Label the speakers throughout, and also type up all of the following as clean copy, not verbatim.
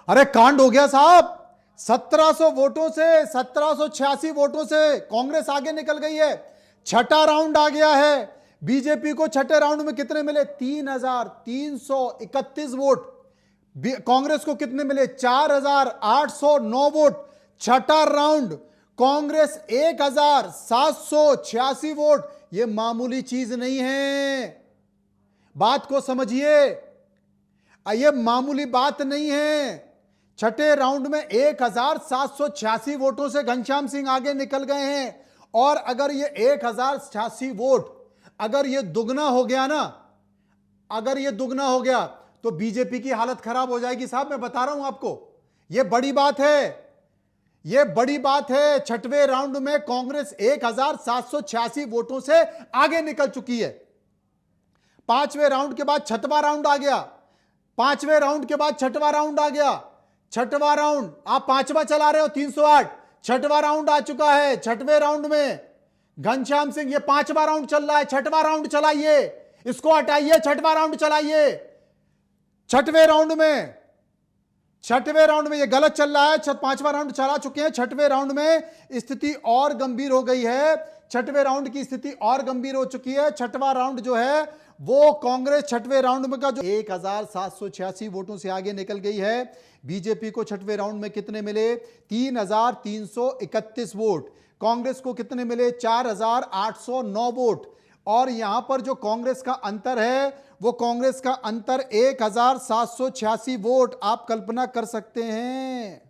Speaker 1: अरे कांड हो गया साहब। 1700 वोटों से 1786 वोटों से कांग्रेस आगे निकल गई है। छठा राउंड आ गया है। बीजेपी को छठे राउंड में कितने मिले? 3331 वोट। कांग्रेस को कितने मिले? 4809 वोट। छठा राउंड कांग्रेस 1786 वोट। यह मामूली चीज नहीं है, बात को समझिए। यह मामूली बात नहीं है। छठे राउंड में 1786 वोटों से घनश्याम सिंह आगे निकल गए हैं। और अगर यह 1086 वोट अगर यह दुगना हो गया ना, अगर यह दुगना हो गया तो बीजेपी की हालत खराब हो जाएगी साहब। मैं बता रहा हूं आपको, यह बड़ी बात है, यह बड़ी बात है। छठवें राउंड में कांग्रेस 1786 वोटों से आगे निकल चुकी है। पांचवें राउंड के बाद छठवां राउंड आ गया। पांचवें राउंड के बाद छठवां राउंड आ गया। छठवां राउंड, आप पांचवा चला रहे हो 308। छठवां राउंड आ चुका है। छठवें राउंड में घनश्याम सिंह, ये पांचवा राउंड चल रहा है। छठवां राउंड चलाइए, इसको हटाइए, छठवां राउंड चलाइए। छठवें राउंड में ये गलत चल रहा है। पांचवा राउंड चला चुके हैं। छठवें राउंड में स्थिति और गंभीर हो गई है। छठवें राउंड की स्थिति और गंभीर हो चुकी है। छठवां राउंड जो है वो कांग्रेस छठवें राउंड में का जो 1786 वोटों से आगे निकल गई है। बीजेपी को छठवें राउंड में कितने मिले? 3331 वोट। कांग्रेस को कितने मिले? 4809 वोट। और यहां पर जो कांग्रेस का अंतर है वो कांग्रेस का अंतर 1786 वोट। आप कल्पना कर सकते हैं,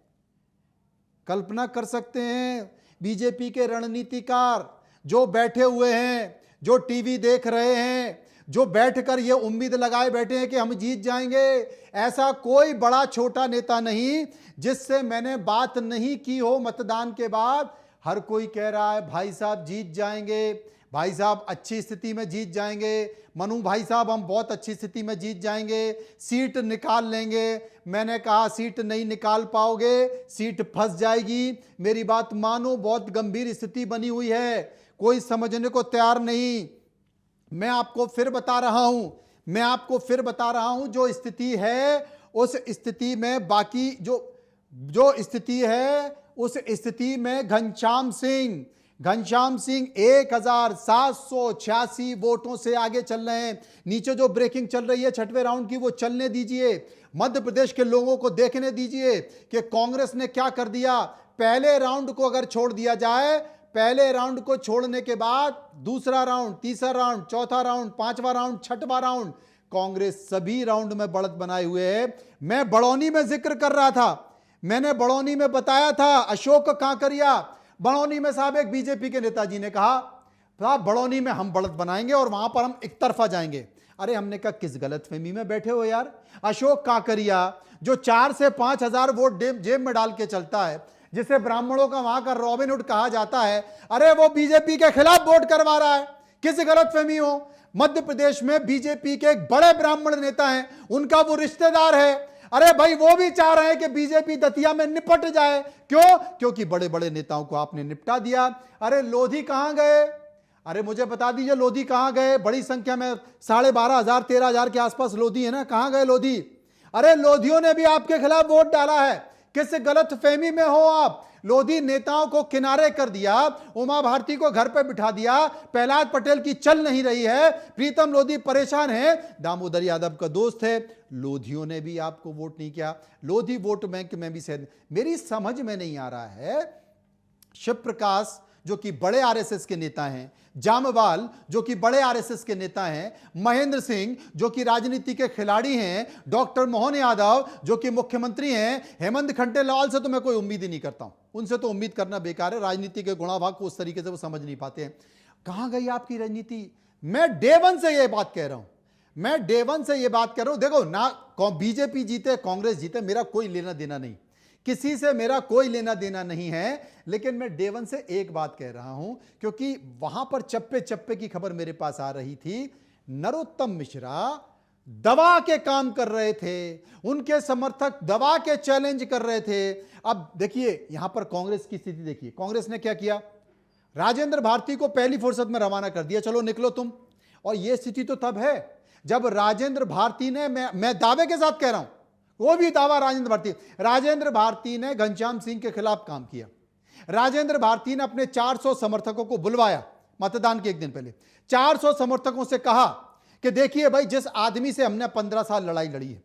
Speaker 1: कल्पना कर सकते हैं। बीजेपी के रणनीतिकार जो बैठे हुए हैं, जो टीवी देख रहे हैं, जो बैठकर ये उम्मीद लगाए बैठे हैं कि हम जीत जाएंगे। ऐसा कोई बड़ा छोटा नेता नहीं जिससे मैंने बात नहीं की हो मतदान के बाद। हर कोई कह रहा है भाई साहब जीत जाएंगे, भाई साहब अच्छी स्थिति में जीत जाएंगे, मनु भाई साहब हम बहुत अच्छी स्थिति में जीत जाएंगे, सीट निकाल लेंगे। मैंने कहा सीट नहीं निकाल पाओगे, सीट फंस जाएगी। मेरी बात मानो, बहुत गंभीर स्थिति बनी हुई है, कोई समझने को तैयार नहीं। मैं आपको फिर बता रहा हूं, जो स्थिति है उस स्थिति में बाकी जो स्थिति है उस स्थिति में घनश्याम सिंह 1786 वोटों से आगे चल रहे हैं। नीचे जो ब्रेकिंग चल रही है छठवें राउंड की वो चलने दीजिए। मध्य प्रदेश के लोगों को देखने दीजिए कि कांग्रेस ने क्या कर दिया। पहले राउंड को अगर छोड़ दिया जाए, पहले राउंड को छोड़ने के बाद दूसरा राउंड, तीसरा राउंड, चौथा राउंड, पांचवा राउंड, छठवां राउंड, कांग्रेस सभी राउंड में बढ़त बनाए हुए है। मैं बड़ौनी में जिक्र कर रहा था, मैंने बड़ौनी में बताया था, अशोक कांकरिया बड़ौनी में साहब, एक बीजेपी के नेताजी ने कहा साहब बड़ौनी में हम बढ़त बनाएंगे और वहां पर हम एक तरफा जाएंगे। अरे हमने कहा किस गलतफहमी में बैठे हो यार। अशोक कांकरिया जो 4 से 5 हजार वोट जेब में डाल के चलता है, जिसे ब्राह्मणों का वहां का रॉबिनहुड कहा जाता है, अरे वो बीजेपी के खिलाफ वोट करवा रहा है। किस गलतफहमी हो? मध्य प्रदेश में बीजेपी के एक बड़े ब्राह्मण नेता हैं, उनका वो रिश्तेदार है। अरे भाई वो भी चाह रहे हैं कि बीजेपी दतिया में निपट जाए। क्यों? क्योंकि बड़े बड़े नेताओं को आपने निपटा दिया। अरे लोधी कहां गए? अरे मुझे बता दीजिए लोधी कहां गए? बड़ी संख्या में 12,500 13,000 के आसपास लोधी है ना, कहां गए लोधी? अरे लोधियों ने भी आपके खिलाफ वोट डाला है। किस गलत फहमी में हो आप? लोधी नेताओं को किनारे कर दिया, उमा भारती को घर पर बिठा दिया, प्रहलाद पटेल की चल नहीं रही है, प्रीतम लोधी परेशान है, दामोदर यादव का दोस्त है। लोधियों ने भी आपको वोट नहीं किया। लोधी वोट बैंक में भी शायद, मेरी समझ में नहीं आ रहा है। शिव प्रकाश जो कि बड़े आरएसएस के नेता हैं, जामवाल जो कि बड़े आरएसएस के नेता हैं, महेंद्र सिंह जो कि राजनीति के खिलाड़ी हैं, डॉक्टर मोहन यादव जो कि मुख्यमंत्री हैं, हेमंत खंडेलवाल से तो मैं कोई उम्मीद ही नहीं करता हूं। उनसे तो उम्मीद करना बेकार है। राजनीति के गुणाभाग को उस तरीके से वो समझ नहीं पाते हैं। कहां गई आपकी राजनीति? मैं डे वन से ये बात कह रहा हूं, देखो ना बीजेपी जीते कांग्रेस जीते, मेरा कोई लेना देना नहीं, किसी से मेरा कोई लेना देना नहीं है। लेकिन मैं डे वन से एक बात कह रहा हूं, क्योंकि वहां पर चप्पे चप्पे की खबर मेरे पास आ रही थी। नरोत्तम मिश्रा दबा के काम कर रहे थे, उनके समर्थक दबा के चैलेंज कर रहे थे। अब देखिए यहां पर कांग्रेस की स्थिति देखिए, कांग्रेस ने क्या किया? राजेंद्र भारती को पहली फुर्सत में रवाना कर दिया, चलो निकलो तुम। और यह स्थिति तो तब है जब राजेंद्र भारती ने, मैं दावे के साथ कह रहा हूं, वो भी दावा राजेंद्र भारती ने घनश्याम सिंह के खिलाफ काम किया। राजेंद्र भारती ने अपने 400 समर्थकों को बुलवाया मतदान के एक दिन पहले, 400 समर्थकों से कहा कि देखिए भाई, जिस आदमी से हमने 15 साल लड़ाई लड़ी है,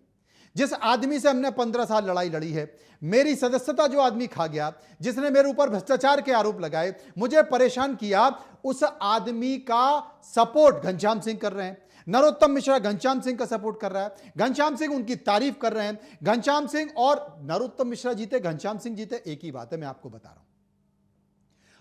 Speaker 1: जिस आदमी से हमने 15 साल लड़ाई लड़ी है, मेरी सदस्यता जो आदमी खा गया, जिसने मेरे ऊपर भ्रष्टाचार के आरोप लगाए, मुझे परेशान किया, उस आदमी का सपोर्ट घनश्याम सिंह कर रहे हैं। नरोत्तम मिश्रा घनश्याम सिंह का सपोर्ट कर रहा है, घनश्याम सिंह उनकी तारीफ कर रहे हैं। घनश्याम सिंह और नरोत्तम मिश्रा जीते, घनश्याम सिंह जीते, एक ही बात है, मैं आपको बता रहा हूं।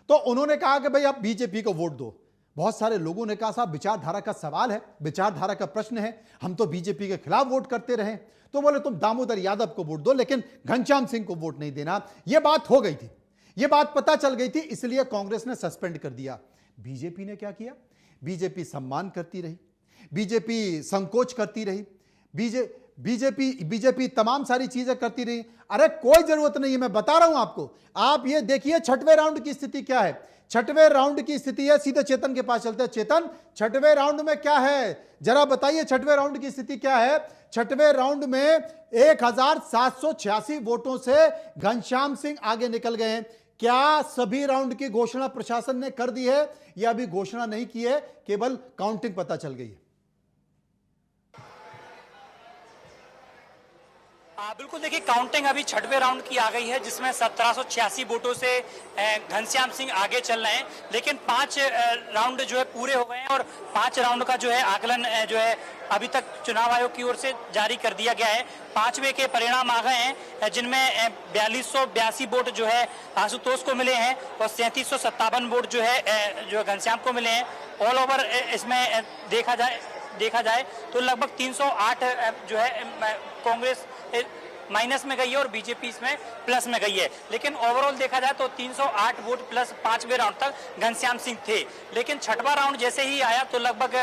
Speaker 1: तो उन्होंने कहा कि भाई आप बीजेपी को वोट दो। बहुत सारे लोगों ने कहा साहब विचारधारा का सवाल है, विचारधारा का प्रश्न है, हम तो बीजेपी के खिलाफ वोट करते रहे। तो बोले तुम दामोदर यादव को वोट दो, लेकिन घनश्याम सिंह को वोट नहीं देना। यह बात हो गई थी, यह बात पता चल गई थी, इसलिए कांग्रेस ने सस्पेंड कर दिया। बीजेपी ने क्या किया? बीजेपी सम्मान करती रही, बीजेपी संकोच करती रही, बीजेपी तमाम सारी चीजें करती रही। अरे कोई जरूरत नहीं है, मैं बता रहा हूं आपको। आप ये देखिए छठवें राउंड की स्थिति क्या है। छठवें राउंड की स्थिति है, सीधे चेतन के पास चलते हैं। चेतन, छठवें राउंड में क्या है, जरा बताइए छठवें राउंड की स्थिति क्या है। छठवें राउंड में 1786 वोटों से घनश्याम सिंह आगे निकल गए हैं। क्या सभी राउंड की घोषणा प्रशासन ने कर दी है या अभी घोषणा नहीं की है, केवल काउंटिंग पता चल गई है?
Speaker 2: बिल्कुल, देखिए काउंटिंग अभी छठवें राउंड की आ गई है, जिसमें 1786 वोटों से घनश्याम सिंह आगे चल रहे हैं। लेकिन 5 राउंड जो है पूरे हो गए हैं और 5 राउंड का जो है आकलन जो है अभी तक चुनाव आयोग की ओर से जारी कर दिया गया है। 5वें के परिणाम आ गए हैं, जिनमें 4282 वोट जो है आशुतोष को मिले हैं और 3757 वोट जो है जो घनश्याम को मिले हैं। ऑल ओवर इसमें देखा जाए तो लगभग 308 जो है कांग्रेस माइनस में गई है और बीजेपी इसमें प्लस में गई है। लेकिन ओवरऑल देखा जाए तो 308 वोट प्लस 5वें राउंड तक घनश्याम सिंह थे। लेकिन छठवां राउंड जैसे ही आया तो लगभग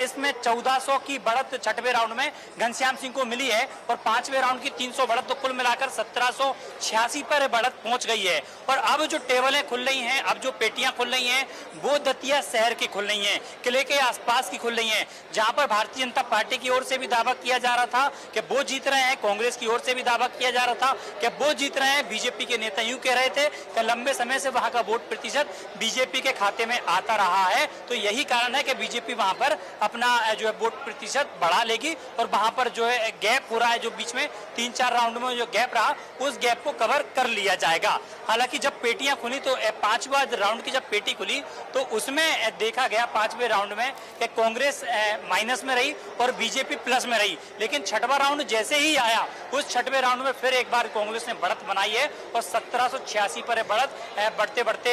Speaker 2: इसमें 1400 की बढ़त छठवें राउंड में घनश्याम सिंह को मिली है और 5वें राउंड की 300 बढ़त, तो कुल मिलाकर 1786 पर बढ़त पहुंच गई है। और अब जो टेबलें खुल रही हैं, अब जो पेटियां खुल रही हैं, वो दतिया शहर की खुल रही हैं, किले के आसपास की खुल रही हैं, जहां पर भारतीय जनता पार्टी की ओर से भी दावा किया जा रहा था कि वो जीत रहे हैं, कांग्रेस की ओर से भी दावा किया जा रहा था कि वो जीत रहे हैं। बीजेपी के नेता यूं कह रहे थे कि लंबे समय से वहां का वोट प्रतिशत बीजेपी के खाते में आता रहा है, तो यही कारण है कि बीजेपी वहां पर अपना जो है वोट प्रतिशत बढ़ा लेगी और वहां पर जो है गैप हो रहा है, जो बीच में 3-4 राउंड में जो गैप रहा, उस गैप को कवर कर लिया जाएगा। हालांकि जब पेटियां खुली तो 5वां राउंड की जब पेटी खुली तो उसमें देखा गया 5वें राउंड में कि कांग्रेस माइनस में रही और बीजेपी प्लस में रही। लेकिन छठवां राउंड जैसे ही आया, उस छठवें राउंड में फिर एक बार कांग्रेस ने बढ़त बनाई है और 1786 पर बढ़त बढ़ते बढ़ते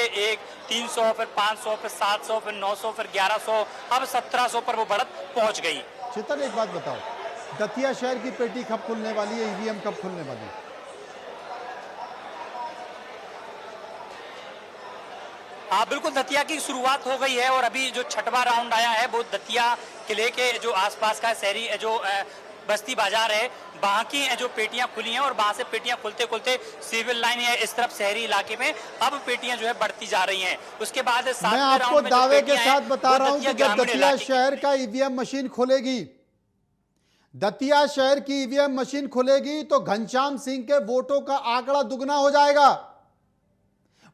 Speaker 2: 300, फिर 500, फिर 700, फिर 900, फिर 1100, अब 1700 पर वो बढ़त पहुंच गई।
Speaker 1: चेतन, एक बात बताओ, दतिया शहर की पेटी कब खुलने वाली है, ईवीएम कब खुलने वाली है?
Speaker 2: हाँ बिल्कुल, दतिया की शुरुआत हो गई है और अभी जो छठवां राउंड आया है वो दतिया किले के जो आसपास का शहरी जो बस्ती बाजार है, वहां की जो पेटियां खुली हैं और वहां से पेटियां खुलते खुलते सिविल लाइन है इस तरफ शहरी इलाके में अब पेटियां जो है बढ़ती जा रही हैं। उसके बाद
Speaker 1: मैं आपको दावे के साथ बता रहा हूं कि जब दतिया शहर का ईवीएम मशीन खुलेगी, दतिया शहर की ईवीएम मशीन खुलेगी तो घनश्याम सिंह के वोटों का आंकड़ा दुगना हो जाएगा।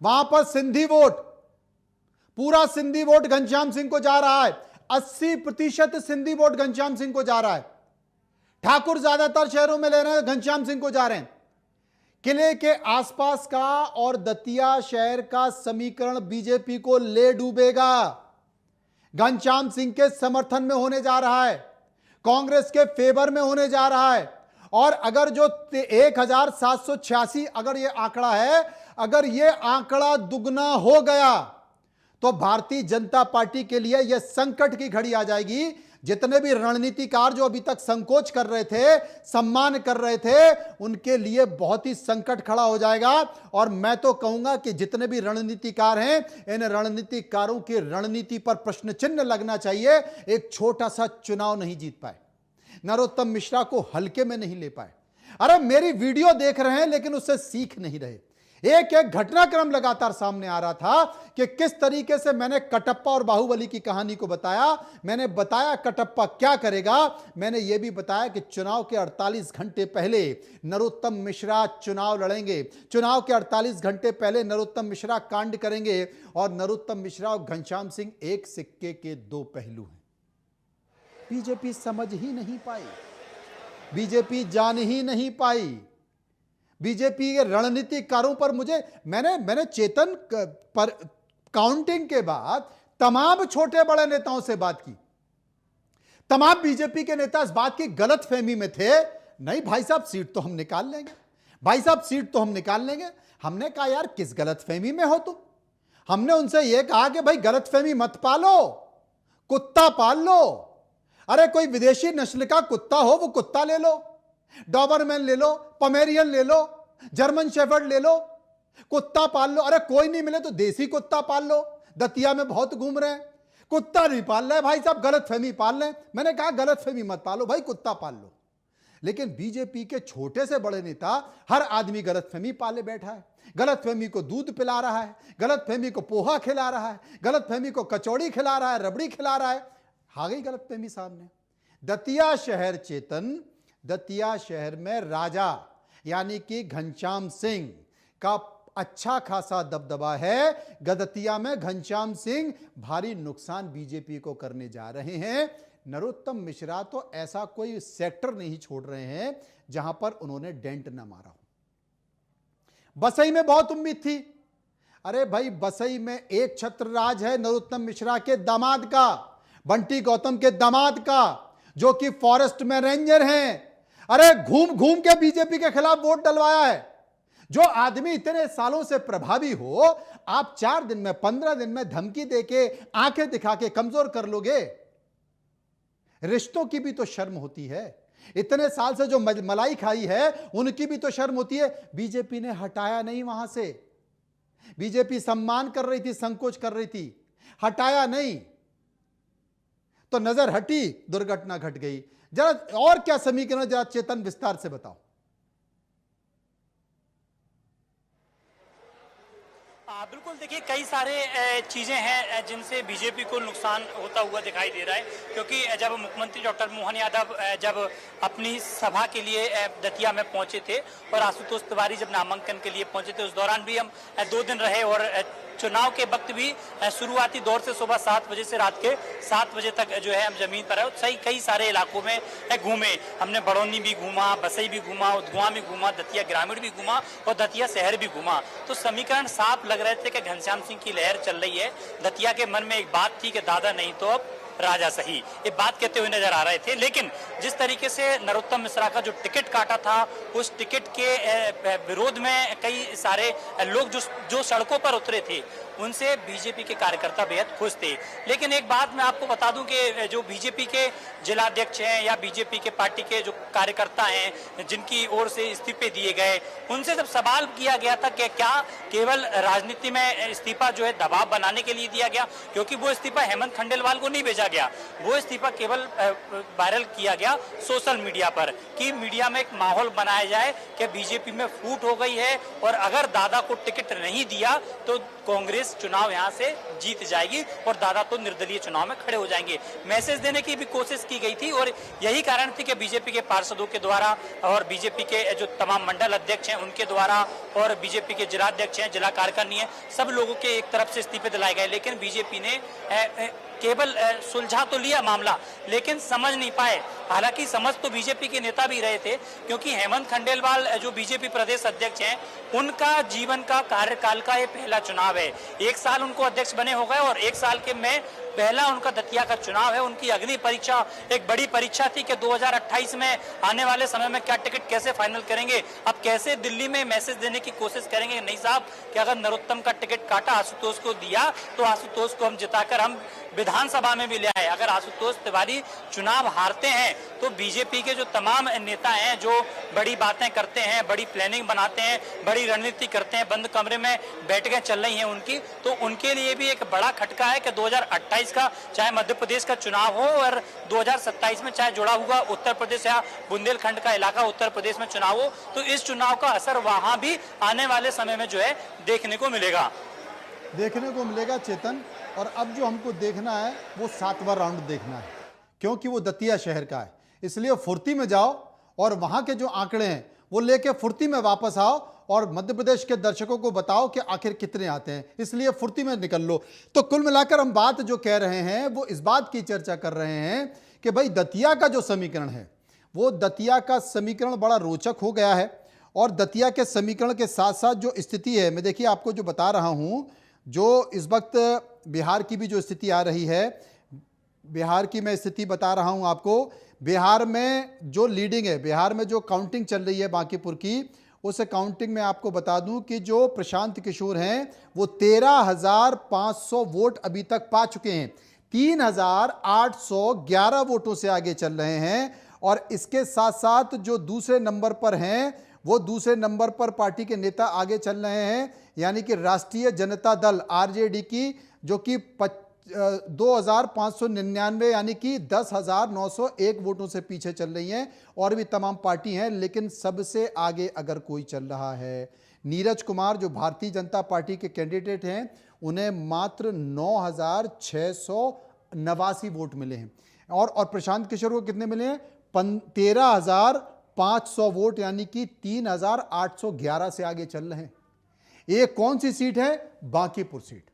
Speaker 1: वहां पर सिंधी वोट, पूरा सिंधी वोट घनश्याम सिंह को जा रहा है। 80% सिंधी वोट घनश्याम सिंह को जा रहा है। ठाकुर ज्यादातर शहरों में ले रहे हैं, घनश्याम सिंह को जा रहे हैं। किले के आसपास का और दतिया शहर का समीकरण बीजेपी को ले डूबेगा, घनश्याम सिंह के समर्थन में होने जा रहा है, कांग्रेस के फेवर में होने जा रहा है। और अगर जो 1786 अगर यह आंकड़ा है, अगर यह आंकड़ा दुगना हो गया तो भारतीय जनता पार्टी के लिए यह संकट की घड़ी आ जाएगी। जितने भी रणनीतिकार जो अभी तक संकोच कर रहे थे, सम्मान कर रहे थे, उनके लिए बहुत ही संकट खड़ा हो जाएगा। और मैं तो कहूंगा कि जितने भी रणनीतिकार हैं, इन रणनीतिकारों की रणनीति पर प्रश्न चिन्ह लगना चाहिए। एक छोटा सा चुनाव नहीं जीत पाए, नरोत्तम मिश्रा को हल्के में नहीं ले पाए। अरे मेरी वीडियो देख रहे हैं लेकिन उससे सीख नहीं रहे। एक एक घटनाक्रम लगातार सामने आ रहा था कि किस तरीके से मैंने कटप्पा और बाहुबली की कहानी को बताया। मैंने बताया कटप्पा क्या करेगा, मैंने यह भी बताया कि चुनाव के 48 घंटे पहले नरोत्तम मिश्रा चुनाव लड़ेंगे, चुनाव के 48 घंटे पहले नरोत्तम मिश्रा कांड करेंगे, और नरोत्तम मिश्रा और घनश्याम सिंह एक सिक्के के दो पहलू हैं। बीजेपी समझ ही नहीं पाई, बीजेपी जान ही नहीं पाई। बीजेपी के रणनीतिकारों पर मैंने चेतन पर काउंटिंग के बाद तमाम छोटे बड़े नेताओं से बात की। तमाम बीजेपी के नेता इस बात की गलतफहमी में थे, नहीं भाई साहब सीट तो हम निकाल लेंगे, भाई साहब सीट तो हम निकाल लेंगे। हमने कहा यार किस गलतफहमी में हो तुम? हमने उनसे यह कहा कि भाई गलतफहमी मत पालो, कुत्ता पाल लो। अरे कोई विदेशी नस्ल का कुत्ता हो वो कुत्ता ले लो, डॉबरमैन ले लो, पमेरियन ले लो, जर्मन शेफर्ड ले लो, कुत्ता पाल लो। अरे कोई नहीं मिले तो देसी कुत्ता पाल लो, दतिया में बहुत घूम रहे हैं, कुत्ता नहीं पाल रहे भाई साहब, गलतफहमी पाल रहे हैं। मैंने कहा गलतफहमी मत पालो भाई, कुत्ता पाल लो। लेकिन बीजेपी के छोटे से बड़े नेता हर आदमी गलतफहमी पाले बैठा है, गलतफहमी को दूध पिला रहा है, गलतफहमी को पोहा खिला रहा है, गलतफहमी को कचौड़ी खिला रहा है, रबड़ी खिला रहा है। आ गई गलतफहमी सामने। दतिया शहर चेतन, दतिया शहर में राजा यानी कि घनश्याम सिंह का अच्छा खासा दबदबा है। दतिया में घनश्याम सिंह भारी नुकसान बीजेपी को करने जा रहे हैं। नरोत्तम मिश्रा तो ऐसा कोई सेक्टर नहीं छोड़ रहे हैं जहां पर उन्होंने डेंट न मारा हो। बसई में बहुत उम्मीद थी, अरे भाई बसई में एक छत्र राज है नरोत्तम मिश्रा के दामाद का, बंटी गौतम के दामाद का, जो कि फॉरेस्ट में रेंजर हैं। अरे घूम घूम के बीजेपी के खिलाफ वोट डलवाया है। जो आदमी इतने सालों से प्रभावी हो, आप 4 दिन में 15 दिन में धमकी देके आंखें दिखा के कमजोर कर लोगे? रिश्तों की भी तो शर्म होती है। इतने साल से जो मलाई खाई है उनकी भी तो शर्म होती है। बीजेपी ने हटाया नहीं वहां से, बीजेपी सम्मान कर रही थी, संकोच कर रही थी, हटाया नहीं तो नजर हटी, दुर्घटना घट गई। जरा और क्या समीकरण, जरा चेतन विस्तार से बताओ।
Speaker 2: बिल्कुल, देखिए कई सारे चीज़ें हैं जिनसे बीजेपी को नुकसान होता हुआ दिखाई दे रहा है, क्योंकि जब मुख्यमंत्री डॉक्टर मोहन यादव जब अपनी सभा के लिए दतिया में पहुंचे थे और आशुतोष तिवारी जब नामांकन के लिए पहुंचे थे, उस दौरान भी हम 2 दिन रहे और चुनाव के वक्त भी शुरुआती दौर से सुबह 7 बजे से रात के 7 बजे तक जो है हम जमीन पर है सही कई सारे इलाकों में घूमे। हमने बड़ौनी भी घूमा, बसई भी घूमा, उदगुआ भी घूमा, दतिया ग्रामीण भी घूमा और दतिया शहर भी घूमा। तो समीकरण साफ लग रहे थे कि घनश्याम सिंह की लहर चल रही है। दतिया के मन में एक बात थी कि दादा नहीं तो अब राजा सही, ये बात कहते हुए नजर आ रहे थे। लेकिन जिस तरीके से नरोत्तम मिश्रा का जो टिकट काटा था, उस टिकट के विरोध में कई सारे लोग जो सड़कों पर उतरे थे, उनसे बीजेपी के कार्यकर्ता बेहद खुश थे। लेकिन एक बात मैं आपको बता दूं कि जो बीजेपी के जिलाध्यक्ष हैं या बीजेपी के पार्टी के जो कार्यकर्ता हैं जिनकी ओर से इस्तीफे दिए गए, उनसे जब सवाल किया गया था कि क्या केवल राजनीति में इस्तीफा जो है दबाव बनाने के लिए दिया गया, क्योंकि वो इस्तीफा हेमंत खंडेलवाल को नहीं भेजा गया, वो इस्तीफा केवल वायरल किया गया सोशल मीडिया पर कि मीडिया में एक माहौल बनाया जाए कि बीजेपी में फूट हो गई है और अगर दादा को टिकट नहीं दिया तो कांग्रेस चुनाव यहां से जीत जाएगी और दादा तो निर्दलीय चुनाव में खड़े हो जाएंगे। मैसेज देने की भी कोशिश की गई थी और यही कारण थी कि बीजेपी के पार्षदों के द्वारा और बीजेपी के जो तमाम मंडल अध्यक्ष हैं उनके द्वारा और बीजेपी के जिलाध्यक्ष हैं, जिला कार्यकारिणी है, सब लोगों के एक तरफ से इस्तीफे दिलाए गए। लेकिन बीजेपी ने केवल सुलझा तो लिया मामला, लेकिन समझ नहीं पाए। हालांकि समझ तो बीजेपी के नेता भी रहे थे, क्योंकि हेमंत खंडेलवाल जो बीजेपी प्रदेश अध्यक्ष हैं, उनका जीवन का कार्यकाल का ये पहला चुनाव है। 1 साल उनको अध्यक्ष बने हो गए और 1 साल के में पहला उनका दतिया का चुनाव है। उनकी अग्नि परीक्षा एक बड़ी परीक्षा थी कि 2028 में आने वाले समय में क्या टिकट कैसे फाइनल करेंगे। अब कैसे दिल्ली में मैसेज देने की कोशिश करेंगे नहीं साहब कि अगर नरोत्तम का टिकट काटा, आशुतोष को दिया तो आशुतोष को हम जिताकर हम विधानसभा में भी ले आए। अगर आशुतोष तिवारी चुनाव हारते हैं तो बीजेपी के जो तमाम नेता हैं जो बड़ी बातें करते हैं, बड़ी प्लानिंग बनाते हैं, बड़ी रणनीति करते हैं, बंद कमरे में बैठकें चल रही हैं उनकी, तो उनके लिए भी एक बड़ा खटका है कि 2028 का चाहे मध्य प्रदेश का चुनाव हो और 2027 में चाहे जुड़ा हुआ उत्तर प्रदेश या बुंदेलखंड का इलाका उत्तर प्रदेश में चुनाव हो, तो इस चुनाव का असर वहां भी आने वाले समय में जो है देखने को मिलेगा
Speaker 1: चेतन। और अब जो हमको देखना है वो 7वां राउंड देखना है, क्योंकि वो दतिया शहर का है। इसलिए फुर्ती में जाओ और वहां के जो आंकड़े हैं वो लेके फुर्ती में वापस आओ और मध्य प्रदेश के दर्शकों को बताओ कि आखिर कितने आते हैं। इसलिए फुर्ती में निकल लो। तो कुल मिलाकर हम बात जो कह रहे हैं वो इस बात की चर्चा कर रहे हैं कि भाई दतिया का जो समीकरण है, वो दतिया का समीकरण बड़ा रोचक हो गया है। और दतिया के समीकरण के साथ साथ जो स्थिति है, मैं देखिए आपको जो बता रहा हूं, जो इस वक्त बिहार की भी जो स्थिति आ रही है, बिहार की मैं स्थिति बता रहा हूं आपको। बिहार में जो लीडिंग है, बिहार में जो काउंटिंग चल रही है बांकीपुर की, उस काउंटिंग में आपको बता दूं कि जो प्रशांत किशोर हैं वो 13,500 वोट अभी तक पा चुके हैं, 3,811 वोटों से आगे चल रहे हैं। और इसके साथ साथ जो दूसरे नंबर पर हैं, वो दूसरे नंबर पर पार्टी के नेता आगे चल रहे हैं, यानी कि राष्ट्रीय जनता दल आरजेडी की, जो कि 2,599 यानी कि 10,901 वोटों से पीछे चल रही हैं। और भी तमाम पार्टी हैं, लेकिन सबसे आगे अगर कोई चल रहा है, नीरज कुमार जो भारतीय जनता पार्टी के कैंडिडेट हैं, उन्हें मात्र 9,689 वोट मिले हैं। और प्रशांत किशोर को कितने मिले हैं? 13,500 वोट, यानी कि 3,811 से आगे चल रहे हैं। ये कौन सी सीट है? बांकीपुर सीट।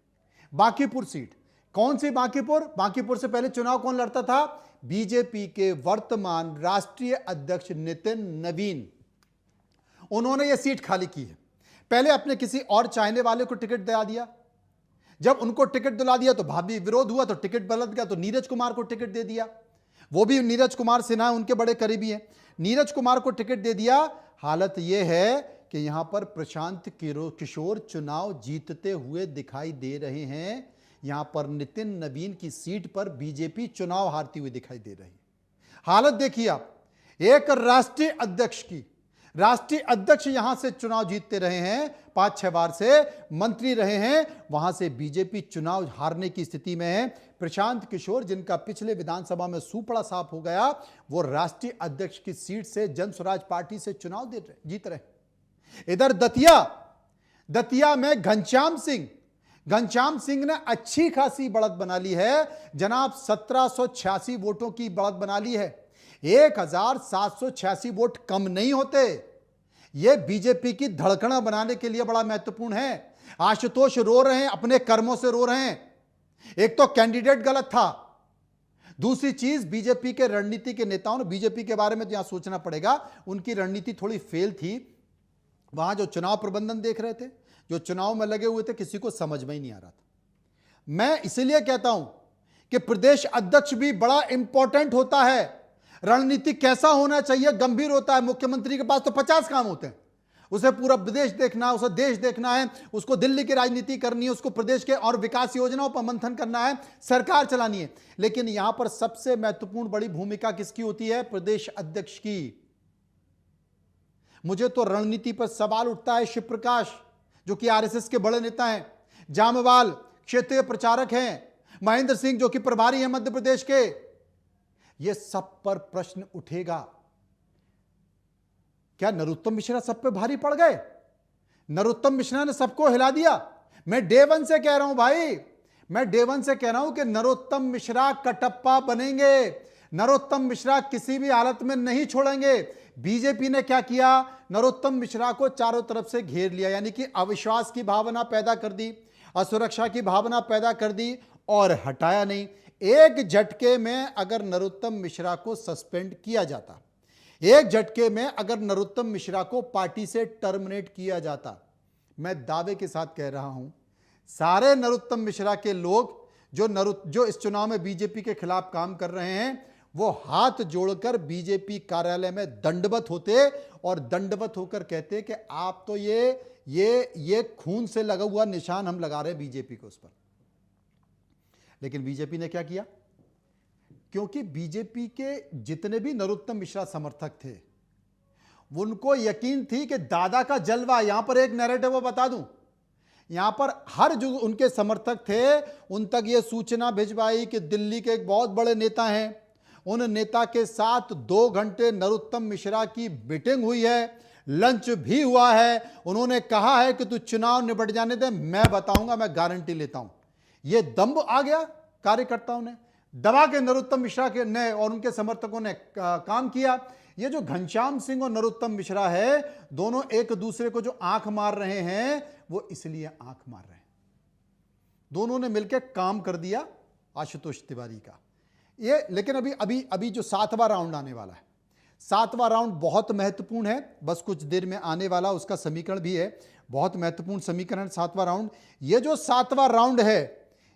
Speaker 1: बांकीपुर सीट कौन सी? बांकीपुर से पहले चुनाव कौन लड़ता था? बीजेपी के वर्तमान राष्ट्रीय अध्यक्ष नितिन नवीन। उन्होंने यह सीट खाली की है। पहले अपने किसी और चाहने वाले को टिकट दिला दिया, जब उनको टिकट दिला दिया तो भाभी विरोध हुआ, तो टिकट बदल गया, तो नीरज कुमार को टिकट दे दिया। वो भी नीरज कुमार सिन्हा उनके बड़े करीबी हैं, नीरज कुमार को टिकट दे दिया। हालत यह है कि यहां पर प्रशांत किशोर चुनाव जीतते हुए दिखाई दे रहे हैं। यहां पर नितिन नवीन की सीट पर बीजेपी चुनाव हारती हुई दिखाई दे रही है। हालत देखिए आप, एक राष्ट्रीय अध्यक्ष यहां से चुनाव जीतते रहे हैं, 5-6 बार से मंत्री रहे हैं, वहां से बीजेपी चुनाव हारने की स्थिति में है। प्रशांत किशोर, जिनका पिछले विधानसभा में सुपड़ा साफ हो गया, वो राष्ट्रीय अध्यक्ष की सीट से जन स्वराज पार्टी से चुनाव जीत रहे। इधर दतिया में घनश्याम सिंह ने अच्छी खासी बढ़त बना ली है जनाब, 1786 वोटों की बढ़त बना ली है। 1,786 वोट कम नहीं होते। यह बीजेपी की धड़कना बनाने के लिए बड़ा महत्वपूर्ण है। आशुतोष रो रहे हैं, अपने कर्मों से रो रहे हैं। एक तो कैंडिडेट गलत था, दूसरी चीज बीजेपी के रणनीति के नेताओं ने, बीजेपी के बारे में तो यहां सोचना पड़ेगा, उनकी रणनीति थोड़ी फेल थी। वहां जो चुनाव प्रबंधन देख रहे थे, जो चुनाव में लगे हुए थे, किसी को समझ में ही नहीं आ रहा था। मैं इसलिए कहता हूं कि प्रदेश अध्यक्ष भी बड़ा इंपॉर्टेंट होता है। रणनीति कैसा होना चाहिए गंभीर होता है। मुख्यमंत्री के पास तो 50 काम होते हैं, उसे पूरा प्रदेश देखना है, उसे देश देखना है, उसको दिल्ली की राजनीति करनी है, उसको प्रदेश के और विकास योजनाओं पर मंथन करना है, सरकार चलानी है। लेकिन यहां पर सबसे महत्वपूर्ण बड़ी भूमिका किसकी होती है? प्रदेश अध्यक्ष की। मुझे तो रणनीति पर सवाल उठता है। शिव प्रकाश जो कि आरएसएस के बड़े नेता हैं, जामवाल क्षेत्रीय प्रचारक हैं, महेंद्र सिंह जो कि प्रभारी हैं मध्य प्रदेश के, ये सब पर प्रश्न उठेगा। क्या नरोत्तम मिश्रा सब पे भारी पड़ गए? नरोत्तम मिश्रा ने सबको हिला दिया। मैं डे वन से कह रहा हूं भाई, मैं डे वन से कह रहा हूं कि नरोत्तम मिश्रा कटप्पा बनेंगे। नरोत्तम मिश्रा किसी भी हालत में नहीं छोड़ेंगे। बीजेपी ने क्या किया? नरोत्तम मिश्रा को चारों तरफ से घेर लिया, यानी कि अविश्वास की भावना पैदा कर दी, असुरक्षा की भावना पैदा कर दी, और हटाया नहीं। एक झटके में अगर नरोत्तम मिश्रा को सस्पेंड किया जाता, एक झटके में अगर नरोत्तम मिश्रा को पार्टी से टर्मिनेट किया जाता, मैं दावे के साथ कह रहा हूं, सारे नरोत्तम मिश्रा के लोग जो इस चुनाव में बीजेपी के खिलाफ काम कर रहे हैं, वो हाथ जोड़कर बीजेपी कार्यालय में दंडवत होते और दंडवत होकर कहते कि आप तो ये खून से लगा हुआ निशान हम लगा रहे हैं बीजेपी को उस पर। लेकिन बीजेपी ने क्या किया? क्योंकि बीजेपी के जितने भी नरोत्तम मिश्रा समर्थक थे उनको यकीन थी कि दादा का जलवा, यहां पर एक नैरेटिव वो बता दूं, यहां पर हर जो उनके समर्थक थे उन तक ये सूचना भिजवाई कि दिल्ली के एक बहुत बड़े नेता हैं, उन नेता के साथ 2 घंटे नरोत्तम मिश्रा की मीटिंग हुई है, लंच भी हुआ है, उन्होंने कहा है कि तू चुनाव निपट जाने दे, मैं बताऊंगा, मैं गारंटी लेता हूं। ये दम्भ आ गया कार्यकर्ताओं ने, दबा के नरोत्तम मिश्रा के ने और उनके समर्थकों ने काम किया। ये जो घनश्याम सिंह और नरोत्तम मिश्रा है, दोनों एक दूसरे को जो आंख मार रहे हैं वो इसलिए आंख मार रहे हैं, दोनों ने मिलकर काम कर दिया आशुतोष तिवारी का ये। लेकिन अभी जो 7वां राउंड आने वाला है, 7वां राउंड बहुत महत्वपूर्ण है, बस कुछ देर में आने वाला उसका समीकरण भी है, बहुत महत्वपूर्ण समीकरण 7वां राउंड। ये जो 7वां राउंड है,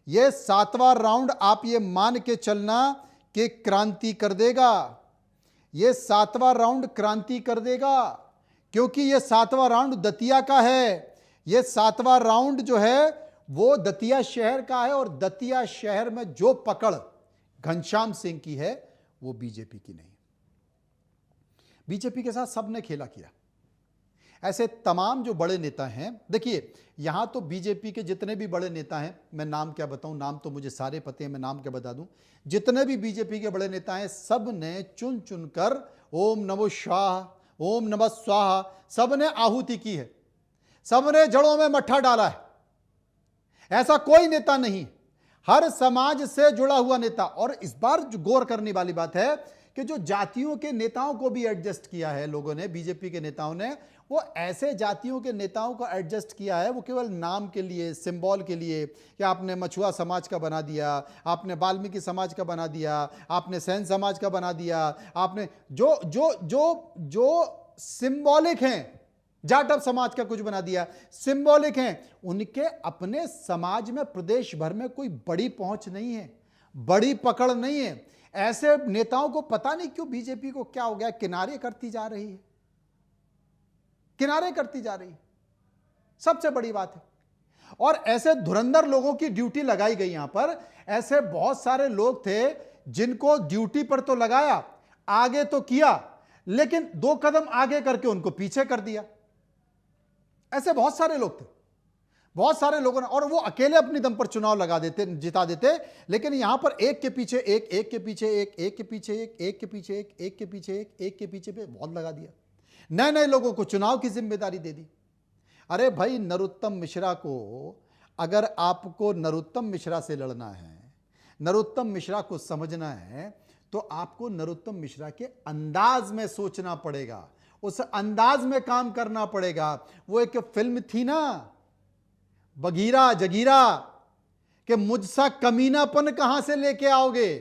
Speaker 1: ये 7वां राउंड आप ये मान के चलना कि क्रांति कर देगा, ये 7वां राउंड क्रांति कर देगा, क्योंकि ये 7वां राउंड दतिया का है। ये 7वां राउंड जो है वो दतिया शहर का है, और दतिया शहर में जो पकड़ घनश्याम सिंह की है वो बीजेपी की नहीं। बीजेपी के साथ सबने खेला किया। ऐसे तमाम जो बड़े नेता हैं, देखिए यहां तो बीजेपी के जितने भी बड़े नेता हैं, मैं नाम क्या बताऊं, नाम तो मुझे सारे पते हैं, मैं नाम क्या बता दूं, जितने भी बीजेपी के बड़े नेता हैं सब ने चुन चुनकर ओम नमो शाह, ओम नमः स्वाहा, सब ने आहुति की है, सब ने जड़ों में मट्ठा डाला है। ऐसा कोई नेता नहीं, हर समाज से जुड़ा हुआ नेता। और इस बार जो गौर करने वाली बात है कि जो जातियों के नेताओं को भी एडजस्ट किया है लोगों ने, बीजेपी के नेताओं ने, वो ऐसे जातियों के नेताओं को एडजस्ट किया है, वो केवल नाम के लिए, सिंबल के लिए, कि आपने मछुआ समाज का बना दिया, आपने वाल्मीकि समाज का बना दिया, आपने सैन समाज का बना दिया, आपने जो जो जो जो सिंबॉलिक हैं, जाटव समाज का कुछ बना दिया, सिंबॉलिक हैं, उनके अपने समाज में प्रदेश भर में कोई बड़ी पहुंच नहीं है, बड़ी पकड़ नहीं है। ऐसे नेताओं को पता नहीं क्यों बीजेपी को क्या हो गया, किनारे करती जा रही है, किनारे करती जा रही है, सबसे बड़ी बात है। और ऐसे धुरंधर लोगों की ड्यूटी लगाई गई यहां पर। ऐसे बहुत सारे लोग थे जिनको ड्यूटी पर तो लगाया, आगे तो किया, लेकिन 2 कदम आगे करके उनको पीछे कर दिया। ऐसे बहुत सारे लोग थे, बहुत सारे लोगों ने, और वो अकेले अपनी दम पर चुनाव लगा देते, जिता देते, लेकिन यहां पर एक के पीछे एक, एक के पीछे एक, एक के पीछे एक, एक के पीछे एक, एक के पीछे एक, एक के पीछे पे बहुत लगा दिया, नए नए लोगों को चुनाव की जिम्मेदारी दे दी। अरे भाई, नरोत्तम मिश्रा को, अगर आपको नरोत्तम मिश्रा से लड़ना है, नरोत्तम मिश्रा को समझना है, तो आपको नरोत्तम मिश्रा के अंदाज में सोचना पड़ेगा, उस अंदाज में काम करना पड़ेगा। वो एक फिल्म थी ना, बगीरा जगीरा, कि मुझसा कमीनापन कहां से लेके आओगे,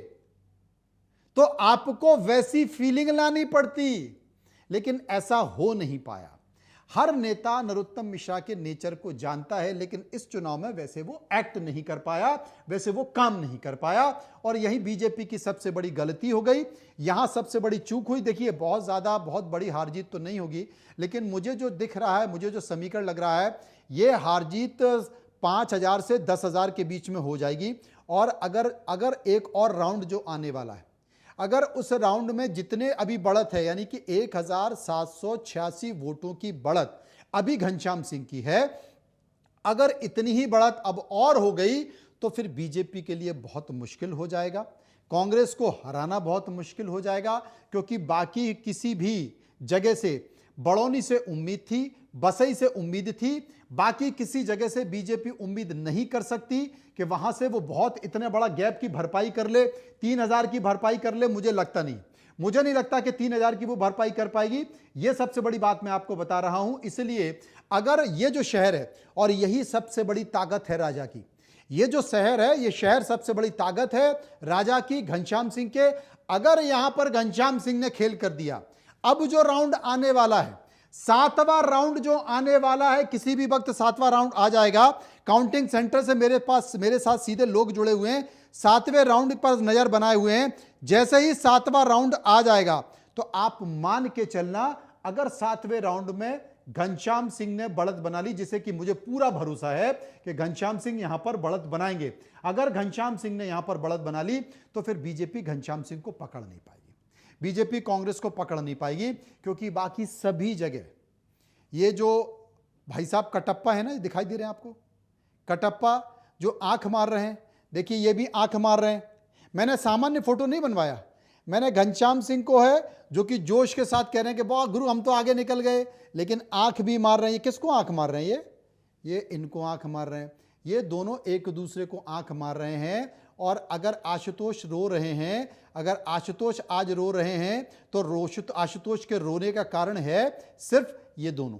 Speaker 1: तो आपको वैसी फीलिंग लानी पड़ती, लेकिन ऐसा हो नहीं पाया। हर नेता नरोत्तम मिश्रा के नेचर को जानता है, लेकिन इस चुनाव में वैसे वो एक्ट नहीं कर पाया, वैसे वो काम नहीं कर पाया, और यही बीजेपी की सबसे बड़ी गलती हो गई, यहां सबसे बड़ी चूक हुई। देखिए, बहुत बड़ी हार जीत तो नहीं होगी, लेकिन मुझे जो दिख रहा है, मुझे जो समीकरण लग रहा है, ये हार जीत 5,000 से 10,000 के बीच में हो जाएगी। और अगर एक और राउंड जो आने वाला है, अगर उस राउंड में जितने अभी बढ़त है, यानी कि 1,786 वोटों की बढ़त अभी घनश्याम सिंह की है, अगर इतनी ही बढ़त अब और हो गई तो फिर बीजेपी के लिए बहुत मुश्किल हो जाएगा, कांग्रेस को हराना बहुत मुश्किल हो जाएगा, क्योंकि बाकी किसी भी जगह से, बड़ौनी से उम्मीद थी, बसई से उम्मीद थी, बाकी किसी जगह से बीजेपी उम्मीद नहीं कर सकती कि वहां से वो बहुत इतने बड़ा गैप की भरपाई कर ले, 3,000 की भरपाई कर ले। मुझे नहीं लगता कि 3,000 की वो भरपाई कर पाएगी। ये सबसे बड़ी बात मैं आपको बता रहा हूं। इसलिए अगर ये जो शहर है, और यही सबसे बड़ी ताकत है राजा की, ये जो शहर है, ये शहर सबसे बड़ी ताकत है राजा की, घनश्याम सिंह के। अगर यहां पर घनश्याम सिंह ने खेल कर दिया, अब जो राउंड आने वाला है, 7वां राउंड जो आने वाला है, किसी भी वक्त 7वां राउंड आ जाएगा। काउंटिंग सेंटर से मेरे साथ सीधे लोग जुड़े हुए हैं, 7वें राउंड पर नजर बनाए हुए हैं। जैसे ही 7वां राउंड आ जाएगा, तो आप मान के चलना, अगर 7वें राउंड में घनश्याम सिंह ने बढ़त बना ली, जिसे कि मुझे पूरा भरोसा है कि घनश्याम सिंह यहां पर बढ़त बनाएंगे। अगर घनश्याम सिंह ने यहां पर बढ़त बना ली तो फिर बीजेपी घनश्याम सिंह को पकड़ नहीं पाएगी, बीजेपी कांग्रेस को पकड़ नहीं पाएगी, क्योंकि बाकी सभी जगह ये जो भाई साहब कटप्पा है ना, दिखाई दे रहे हैं आपको, कटप्पा जो आंख मार रहे हैं, देखिए ये भी आंख मार रहे हैं। मैंने सामान्य फोटो नहीं बनवाया, मैंने घनश्याम सिंह को है जो कि जोश के साथ कह रहे हैं कि वाह गुरु हम तो आगे निकल गए, लेकिन आंख भी मार रहे हैं। किसको आंख मार रहे हैं? ये इनको आंख मार रहे हैं। ये दोनों एक दूसरे को आंख मार रहे हैं। और अगर आशुतोष रो रहे हैं, अगर आशुतोष आज रो रहे हैं तो आशुतोष के रोने का कारण है सिर्फ ये दोनों,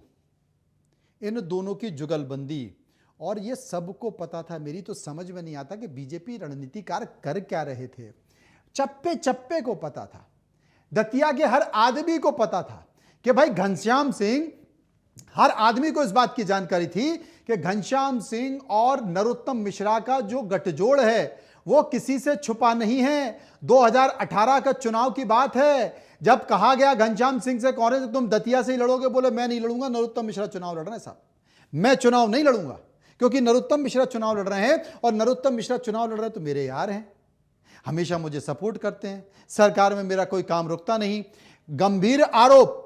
Speaker 1: इन दोनों की जुगलबंदी। और ये सबको पता था। मेरी तो समझ में नहीं आता कि बीजेपी रणनीतिकार कर क्या रहे थे। चप्पे चप्पे को पता था, दतिया के हर आदमी को पता था कि भाई घनश्याम सिंह, हर आदमी को इस बात की जानकारी थी कि घनश्याम सिंह और नरोत्तम मिश्रा का जो गठजोड़ है वो किसी से छुपा नहीं है। 2018 का चुनाव की बात है, जब कहा गया घनश्याम सिंह से कांग्रेस तुम दतिया से ही लड़ोगे, बोले मैं नहीं लड़ूंगा, नरोत्तम मिश्रा चुनाव लड़ रहे हैं साहब, मैं चुनाव नहीं लड़ूंगा, क्योंकि नरोत्तम मिश्रा चुनाव लड़ रहे हैं और नरोत्तम मिश्रा चुनाव लड़ रहे हैं तो मेरे यार हैं, हमेशा मुझे सपोर्ट करते हैं, सरकार में मेरा कोई काम रुकता नहीं। गंभीर आरोप,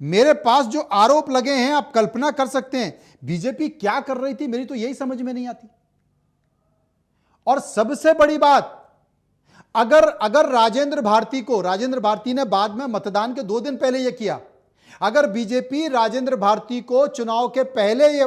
Speaker 1: मेरे पास जो आरोप लगे हैं आप कल्पना कर सकते हैं बीजेपी क्या कर रही थी, मेरी तो यही समझ में नहीं आती। और सबसे बड़ी बात, अगर राजेंद्र भारती ने बाद में मतदान के 2 दिन पहले यह किया, अगर बीजेपी राजेंद्र भारती को चुनाव के पहले ये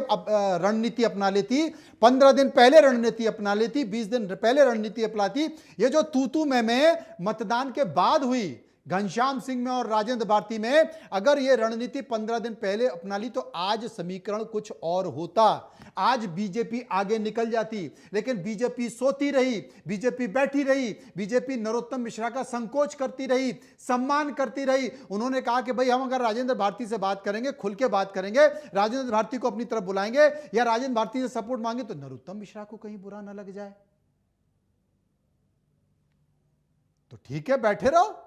Speaker 1: रणनीति अपना लेती, 15 दिन पहले रणनीति अपना लेती, 20 दिन पहले रणनीति अपनाती, ये जो तू मैं मतदान के बाद हुई घनश्याम सिंह में और राजेंद्र भारती में, अगर ये रणनीति 15 दिन पहले अपना ली तो आज समीकरण कुछ और होता, आज बीजेपी आगे निकल जाती। लेकिन बीजेपी सोती रही, बीजेपी बैठी रही, बीजेपी नरोत्तम मिश्रा का संकोच करती रही, सम्मान करती रही। उन्होंने कहा कि भाई हम अगर राजेंद्र भारती से बात करेंगे, खुल के बात करेंगे, राजेंद्र भारती को अपनी तरफ बुलाएंगे या राजेंद्र भारती से सपोर्ट मांगे तो नरोत्तम मिश्रा को कहीं बुरा ना लग जाए। तो ठीक है, बैठे रहो,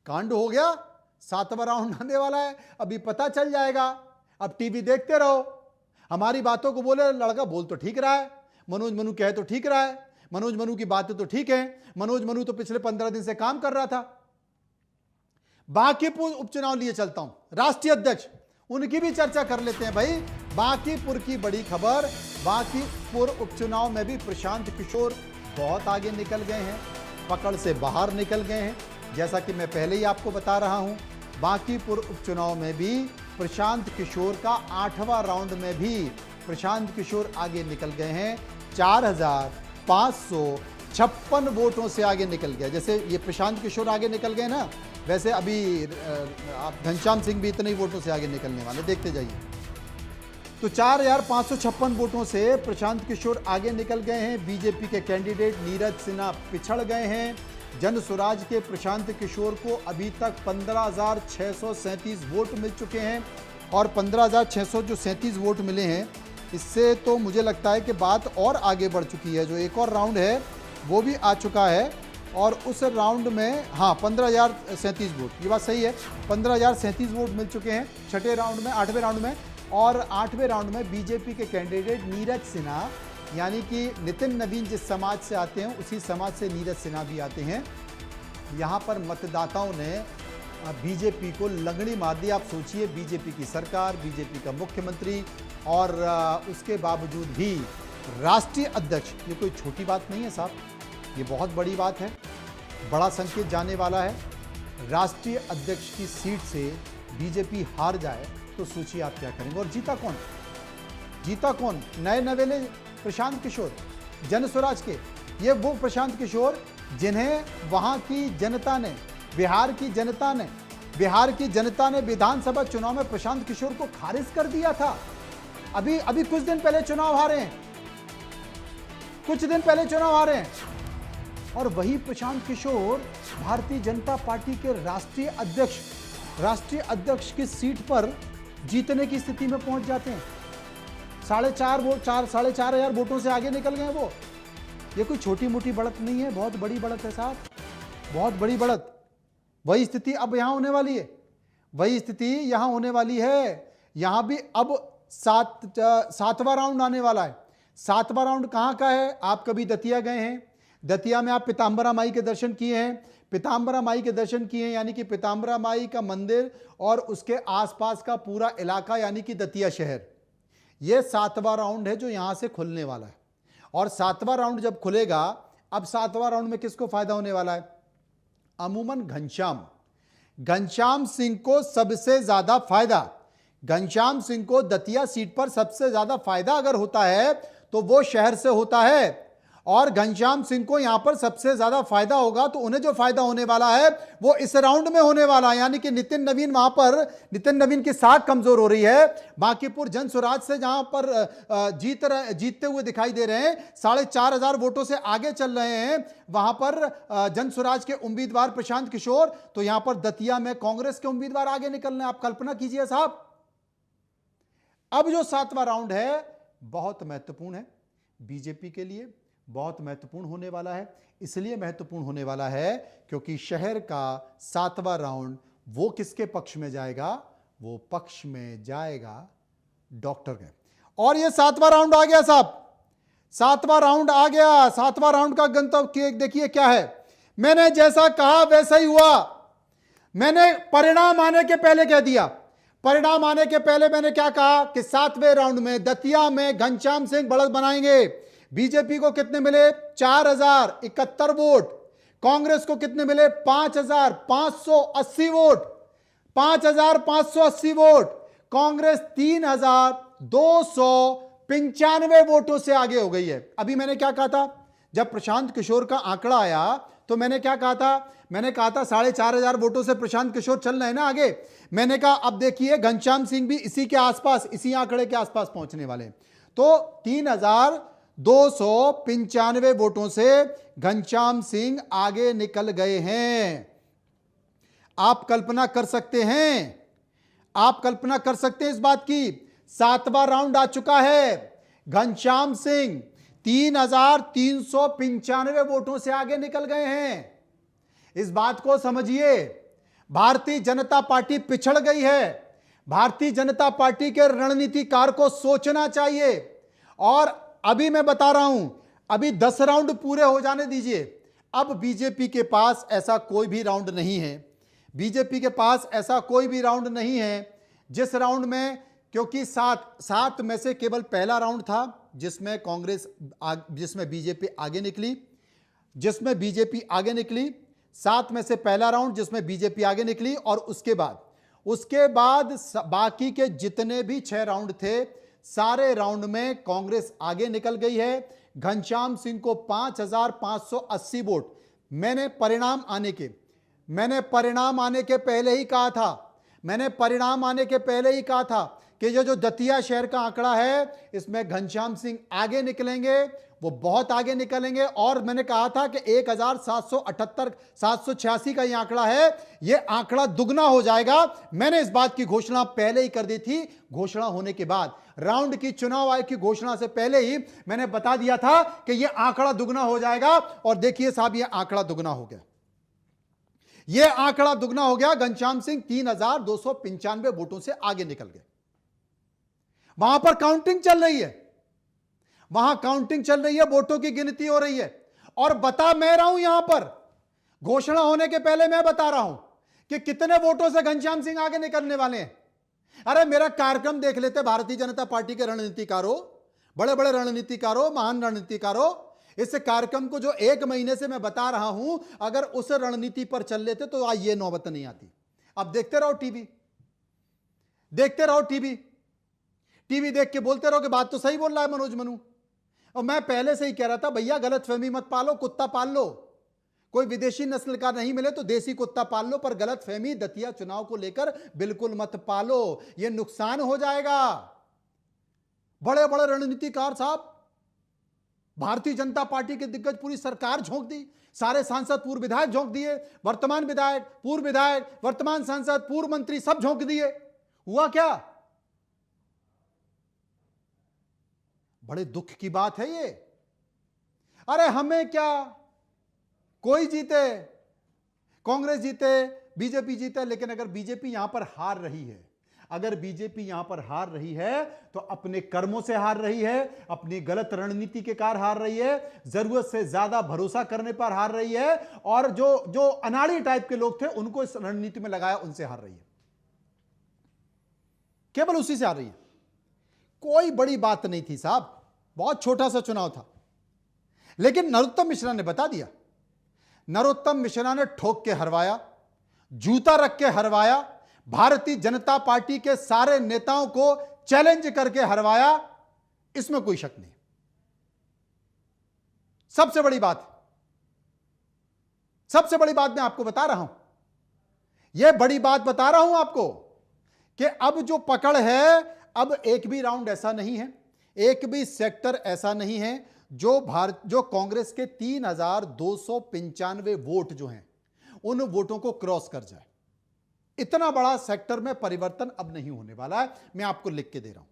Speaker 1: कांड हो गया, 7वां राउंड आने वाला है, अभी पता चल जाएगा। अब टीवी देखते रहो, हमारी बातों को बोले लड़का बोल तो ठीक रहा है, मनोज मनु कहे तो ठीक रहा है, मनोज मनु की बातें तो ठीक है, मनोज मनु तो पिछले 15 दिन से काम कर रहा था। बांकीपुर उपचुनाव लिए चलता हूं, राष्ट्रीय अध्यक्ष उनकी भी चर्चा कर लेते हैं। भाई बांकीपुर की बड़ी खबर, बांकीपुर उपचुनाव में भी प्रशांत किशोर बहुत आगे निकल गए हैं, पकड़ से बाहर निकल गए हैं। जैसा कि मैं पहले ही आपको बता रहा हूं, बांकीपुर उपचुनाव में भी प्रशांत किशोर का 8वां राउंड में भी प्रशांत किशोर आगे निकल गए हैं, 4556 वोटों से आगे निकल गया। जैसे ये प्रशांत किशोर आगे निकल गए ना, वैसे अभी आप घनश्याम सिंह भी इतने ही वोटों से आगे निकलने वाले, देखते जाइए। तो 4556 वोटों से प्रशांत किशोर आगे निकल गए हैं। बीजेपी के कैंडिडेट नीरज सिन्हा पिछड़ गए हैं। जन स्वराज के प्रशांत किशोर को अभी तक 15,637 वोट मिल चुके हैं और 15,637 वोट मिले हैं, इससे तो मुझे लगता है कि बात और आगे बढ़ चुकी है। जो एक और राउंड है वो भी आ चुका है और उस राउंड में 15,037 वोट, ये बात सही है, 15,037 वोट मिल चुके हैं 6ठे राउंड में, 8वें राउंड में। और 8वें राउंड में बीजेपी के कैंडिडेट नीरज सिन्हा, यानी कि नितिन नवीन जिस समाज से आते हैं उसी समाज से नीरज सिन्हा भी आते हैं। यहाँ पर मतदाताओं ने बीजेपी को लंगड़ी मार दी। आप सोचिए, बीजेपी की सरकार, बीजेपी का मुख्यमंत्री और उसके बावजूद भी राष्ट्रीय अध्यक्ष, ये कोई छोटी बात नहीं है साहब, ये बहुत बड़ी बात है, बड़ा संकेत जाने वाला है। राष्ट्रीय अध्यक्ष की सीट से बीजेपी हार जाए तो सोचिए आप क्या करेंगे। और जीता कौन? जीता कौन? नए नवेले प्रशांत किशोर, जन स्वराज के, ये वो प्रशांत किशोर जिन्हें वहां की जनता ने, बिहार की जनता ने विधानसभा चुनाव में प्रशांत किशोर को खारिज कर दिया था। अभी कुछ दिन पहले चुनाव हारे हैं, कुछ दिन पहले चुनाव हारे हैं, और वही प्रशांत किशोर भारतीय जनता पार्टी के राष्ट्रीय अध्यक्ष की सीट पर जीतने की स्थिति में पहुंच जाते हैं। 4,500 वोटों से आगे निकल गए वो। ये कोई छोटी मोटी बढ़त नहीं है, बहुत बड़ी बढ़त है साहब, बहुत बड़ी बढ़त। वही स्थिति अब यहां होने वाली है, वही स्थिति यहां होने वाली है। यहां भी अब सातवां राउंड आने वाला है। सातवां राउंड कहां का है? आप कभी दतिया गए हैं? दतिया में आप पीताम्बरा माई के दर्शन किए हैं? पीताम्बरा माई के दर्शन किए हैं यानी कि पीताम्बरा माई का मंदिर और उसके आसपास का पूरा इलाका यानी कि दतिया शहर, यह सातवां राउंड है जो यहां से खुलने वाला है। और सातवां राउंड जब खुलेगा, अब सातवां राउंड में किसको फायदा होने वाला है? अमूमन घनश्याम सिंह को सबसे ज्यादा फायदा, घनश्याम सिंह को दतिया सीट पर सबसे ज्यादा फायदा अगर होता है तो वो शहर से होता है, और घनश्याम सिंह को यहां पर सबसे ज्यादा फायदा होगा तो उन्हें जो फायदा होने वाला है वो इस राउंड में होने वाला है। यानी कि नितिन नवीन वहां पर, नितिन नवीन की साख कमजोर हो रही है। बांकीपुर जन स्वराज से जहां पर जीतते हुए दिखाई दे रहे हैं, 4,500 वोटों से आगे चल रहे हैं वहां पर जन स्वराज के उम्मीदवार प्रशांत किशोर, तो यहां पर दतिया में कांग्रेस के उम्मीदवार आगे निकल रहे हैं। आप कल्पना कीजिए साहब। अब जो सातवां राउंड है बहुत महत्वपूर्ण है, बीजेपी के लिए बहुत महत्वपूर्ण होने वाला है। इसलिए महत्वपूर्ण होने वाला है क्योंकि शहर का सातवां राउंड वो किसके पक्ष में जाएगा? वो पक्ष में जाएगा डॉक्टर के। और ये सातवां राउंड आ गया साहब, सातवां राउंड आ गया। सातवां राउंड का गंतव्य देखिए क्या है। मैंने जैसा कहा वैसा ही हुआ। मैंने परिणाम आने के पहले कह दिया, परिणाम आने के पहले मैंने क्या कहा कि सातवें राउंड में दतिया में घनश्याम सिंह बढ़त बनाएंगे। बीजेपी को कितने मिले? 4,071 वोट। कांग्रेस को कितने मिले? 5,580 वोट। 5,580 वोट। कांग्रेस 3,295 वोटों से आगे हो गई है। अभी मैंने क्या कहा था? जब प्रशांत किशोर का आंकड़ा आया तो मैंने क्या कहा था? मैंने कहा था 4,500 वोटों से प्रशांत किशोर चल रहे हैं ना आगे। मैंने कहा अब देखिए घनश्याम सिंह भी इसी के आसपास, इसी आंकड़े के आसपास पहुंचने वाले हैं। तो 3,295 वोटों से घनश्याम सिंह आगे निकल गए हैं। आप कल्पना कर सकते हैं, आप कल्पना कर सकते हैं इस बात की। सातवां राउंड आ चुका है, घनश्याम सिंह 3,395 वोटों से आगे निकल गए हैं। इस बात को समझिए, भारतीय जनता पार्टी पिछड़ गई है। भारतीय जनता पार्टी के रणनीतिकार को सोचना चाहिए। और अभी मैं बता रहा हूं, अभी 10 राउंड पूरे हो जाने दीजिए। अब बीजेपी के पास ऐसा कोई भी राउंड नहीं है, बीजेपी के पास ऐसा कोई भी राउंड नहीं है जिस राउंड में, क्योंकि सात में से केवल पहला राउंड था जिसमें जिसमें बीजेपी आगे निकली, जिसमें बीजेपी आगे निकली। 7 में से पहला राउंड जिसमें बीजेपी आगे निकली, और उसके बाद बाकी के जितने भी 6 राउंड थे, सारे राउंड में कांग्रेस आगे निकल गई है। घनश्याम सिंह को 5,580 वोट। मैंने परिणाम आने के पहले ही कहा था, मैंने परिणाम आने के पहले ही कहा था कि ये जो दतिया शहर का आंकड़ा है इसमें घनश्याम सिंह आगे निकलेंगे, वो बहुत आगे निकलेंगे। और मैंने कहा था कि 1,786 का ये आंकड़ा है, ये आंकड़ा दुगना हो जाएगा। मैंने इस बात की घोषणा पहले ही कर दी थी। घोषणा होने के बाद, राउंड की चुनाव आयोग की घोषणा से पहले ही मैंने बता दिया था कि यह आंकड़ा दुगना हो जाएगा। और देखिए साहब, यह आंकड़ा दुगना हो गया, यह आंकड़ा दुगना हो गया। घनश्याम सिंह 3,295 वोटों से आगे निकल गए। वहां पर काउंटिंग चल रही है, वहां काउंटिंग चल रही है, वोटों की गिनती हो रही है। और बता मैं रहा हूं, यहां पर घोषणा होने के पहले मैं बता रहा हूं कि कितने वोटों से घनश्याम सिंह आगे निकलने वाले हैं। अरे मेरा कार्यक्रम देख लेते भारतीय जनता पार्टी के रणनीतिकारों, बड़े बड़े रणनीतिकारों, महान रणनीतिकारों। इस कार्यक्रम को जो 1 महीने से मैं बता रहा हूं, अगर उस रणनीति पर चल लेते तो आज ये नौबत नहीं आती। अब देखते रहो टीवी, देखते रहो टीवी, टीवी देख के बोलते रहो कि बात तो सही बोल रहा है मनोज मनु। और मैं पहले से ही कह रहा था, भैया गलतफहमी मत पालो, कुत्ता पाल लो। कोई विदेशी नस्ल का नहीं मिले तो देसी कुत्ता पाल लो, पर गलतफहमी दतिया चुनाव को लेकर बिल्कुल मत पालो, यह नुकसान हो जाएगा। बड़े बड़े रणनीतिकार साहब, भारतीय जनता पार्टी के दिग्गज पूरी सरकार झोंक दी, सारे सांसद पूर्व विधायक झोंक दिए, वर्तमान विधायक, पूर्व विधायक, वर्तमान सांसद, पूर्व मंत्री सब झोंक दिए। हुआ क्या? बड़े दुख की बात है ये। अरे हमें क्या, कोई जीते, कांग्रेस जीते, बीजेपी जीते, लेकिन अगर बीजेपी यहां पर हार रही है, अगर बीजेपी यहां पर हार रही है तो अपने कर्मों से हार रही है, अपनी गलत रणनीति के कारण हार रही है, जरूरत से ज्यादा भरोसा करने पर हार रही है, और जो जो अनाड़ी टाइप के लोग थे उनको इस रणनीति में लगाया उनसे हार रही है। केवल उसी से हार रही है। कोई बड़ी बात नहीं थी साहब, बहुत छोटा सा चुनाव था, लेकिन नरोत्तम मिश्रा ने बता दिया। नरोत्तम मिश्रा ने ठोक के हरवाया, जूता रख के हरवाया, भारतीय जनता पार्टी के सारे नेताओं को चैलेंज करके हरवाया, इसमें कोई शक नहीं। सबसे बड़ी बात मैं आपको बता रहा हूं, यह बड़ी बात बता रहा हूं आपको कि अब जो पकड़ है, अब एक भी राउंड ऐसा नहीं है, एक भी सेक्टर ऐसा नहीं है जो कांग्रेस के 3295 वोट जो हैं उन वोटों को क्रॉस कर जाए। इतना बड़ा सेक्टर में परिवर्तन अब नहीं होने वाला है। मैं आपको लिख के दे रहा हूं,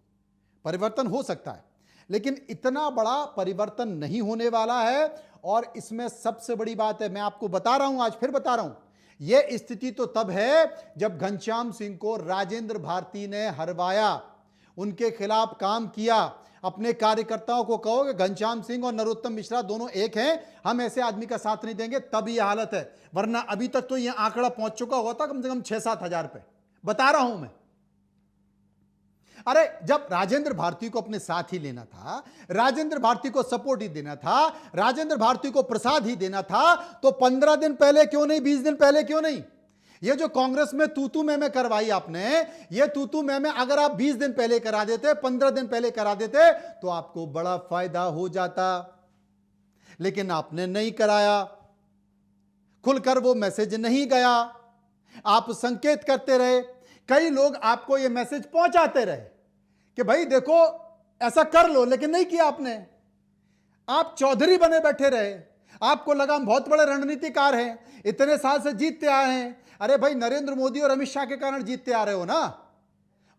Speaker 1: परिवर्तन हो सकता है लेकिन इतना बड़ा परिवर्तन नहीं होने वाला है। और इसमें सबसे बड़ी बात है, मैं आपको बता रहा हूं, आज फिर बता रहा हूं, यह स्थिति तो तब है जब घनश्याम सिंह को राजेंद्र भारती ने हरवाया, उनके खिलाफ काम किया। अपने कार्यकर्ताओं को कहो कि घनश्याम सिंह और नरोत्तम मिश्रा दोनों एक हैं, हम ऐसे आदमी का साथ नहीं देंगे, तब यह हालत है। वरना अभी तक तो यह आंकड़ा पहुंच चुका होता कम से कम 6-7 हजार पे, बता रहा हूं मैं। अरे जब राजेंद्र भारती को अपने साथ ही लेना था, राजेंद्र भारती को सपोर्ट ही देना था, राजेंद्र भारती को प्रसाद ही देना था, तो 15 दिन पहले क्यों नहीं, 20 दिन पहले क्यों नहीं? ये जो कांग्रेस में तूतू में करवाई आपने, ये तूतू में अगर आप 20 दिन पहले करा देते, 15 दिन पहले करा देते, तो आपको बड़ा फायदा हो जाता। लेकिन आपने नहीं कराया, खुलकर वो मैसेज नहीं गया, आप संकेत करते रहे। कई लोग आपको ये मैसेज पहुंचाते रहे कि भाई देखो ऐसा कर लो, लेकिन नहीं किया आपने। आप चौधरी बने बैठे रहे, आपको लगा हम बहुत बड़े रणनीतिकार हैं, इतने साल से जीतते आए हैं। अरे भाई नरेंद्र मोदी और अमित शाह के कारण जीतते आ रहे हो ना।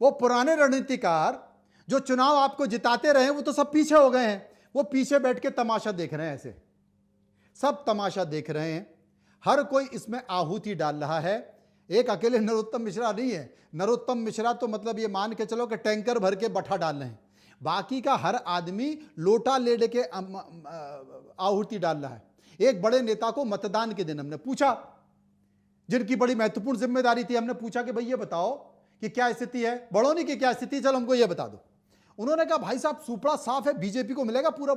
Speaker 1: वो पुराने रणनीतिकार जो चुनाव आपको जिताते रहे वो तो सब पीछे हो गए हैं, वो पीछे बैठ के तमाशा देख रहे हैं, ऐसे सब तमाशा देख रहे हैं। हर कोई इसमें आहुति डाल रहा है, एक अकेले नरोत्तम मिश्रा नहीं है। नरोत्तम मिश्रा तो मतलब ये मान के चलो कि टैंकर भर के बठा डाल रहे हैं, बाकी का हर आदमी लोटा ले लेके आहुति डाल रहा है। एक बड़े नेता को मतदान के दिन हमने पूछा, जिनकी बड़ी महत्वपूर्ण जिम्मेदारी थी, हमने पूछा कि भाई ये बताओ कि क्या स्थिति है, बड़ौनी की क्या स्थिति, चलो हमको ये बता दो। उन्होंने कहा भाई साहब सुपड़ा साफ है, बीजेपी को मिलेगा पूरा